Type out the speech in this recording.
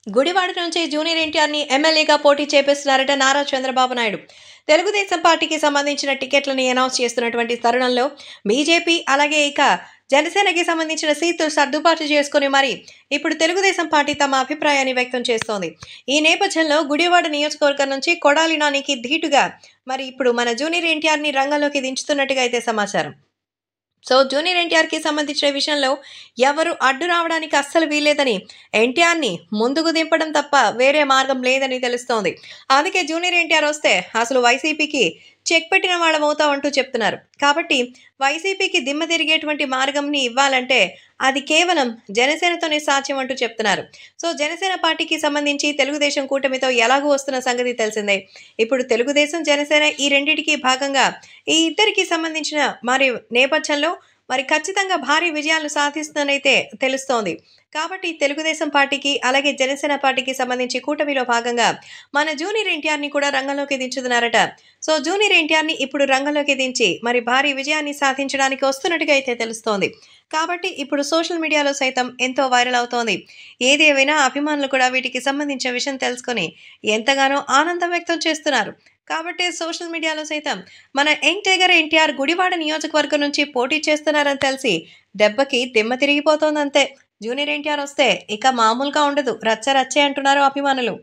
గుడివాడ నుంచి జూనియర్ ఎన్టీఆర్‌ని ఎమ్మెల్యేగా పోటీ చేపిస్తున్నారట నారా చంద్రబాబు నాయుడు. తెలుగుదేశం పార్టీకి సంబంధించిన టికెట్లని అనౌన్స్ చేస్తున్నటువంటి తరుణంలో బీజేపీ అలాగే జనసేనకి సంబంధించిన సీట్లు సర్దుబాటు చేసుకొని మరి ఇప్పుడు తెలుగుదేశం పార్టీ తమ అభిప్రాయాన్ని వ్యక్తం చేస్తోంది. ఈ నేపథ్యంలో గుడివాడ నియోజకవర్గం నుంచి కొడాలి నానికి ధీటుగా మరి ఇప్పుడు మన జూనియర్ ఎన్టీఆర్‌ని రంగంలోకి దించుతున్నట్టుగా అయితే సమాచారం. జూనియర్ ఎన్టీఆర్‌కి సంబంధించిన విషయంలో ఎవరు అడ్డు రావడానికి అస్సలు వీల్లేదని, ఎన్టీఆర్‌ని ముందుకు దింపడం తప్ప వేరే మార్గం లేదని తెలుస్తోంది. అందుకే జూనియర్ ఎన్టీఆర్ వస్తే అసలు వైసీపీకి చెక్ పెట్టిన వాళ్ళమవుతాం అంటూ చెప్తున్నారు. కాబట్టి వైసీపీకి దిమ్మ తిరిగేటువంటి మార్గంని ఇవ్వాలంటే అది కేవలం జనసేనతోనే సాధ్యం అంటూ చెప్తున్నారు. జనసేన పార్టీకి సంబంధించి తెలుగుదేశం కూటమితో ఎలాగూ వస్తున్న సంగతి తెలిసిందే. ఇప్పుడు తెలుగుదేశం, జనసేన ఈ రెండిటికి భాగంగా ఈ ఇద్దరికి సంబంధించిన మరి నేపథ్యంలో మరి ఖచ్చితంగా భారీ విజయాలు సాధిస్తుందనైతే తెలుస్తోంది. కాబట్టి తెలుగుదేశం పార్టీకి అలాగే జనసేన పార్టీకి సంబంధించి కూటమిలో భాగంగా మన జూనియర్ ఎన్టీఆర్‌ని కూడా రంగంలోకి దించుతున్నారట. జూనియర్ ఎన్టీఆర్‌ని ఇప్పుడు రంగంలోకి దించి మరి భారీ విజయాన్ని సాధించడానికి వస్తున్నట్టుగా అయితే తెలుస్తోంది. కాబట్టి ఇప్పుడు సోషల్ మీడియాలో సైతం ఎంతో వైరల్ అవుతోంది. ఏదేమైనా అభిమానులు కూడా వీటికి సంబంధించిన విషయం తెలుసుకొని ఎంతగానో ఆనందం వ్యక్తం చేస్తున్నారు. కాబట్టి సోషల్ మీడియాలో సైతం మన యంగ్ టైగర్ ఎన్టీఆర్ గుడివాడ నియోజకవర్గం నుంచి పోటీ చేస్తున్నారని తెలిసి దెబ్బకి దిమ్మ తిరిగిపోతోందంతే. జూనియర్ ఎన్టీఆర్ వస్తే ఇక మామూలుగా ఉండదు. రచ్చ రచ్చే అంటున్నారు అభిమానులు.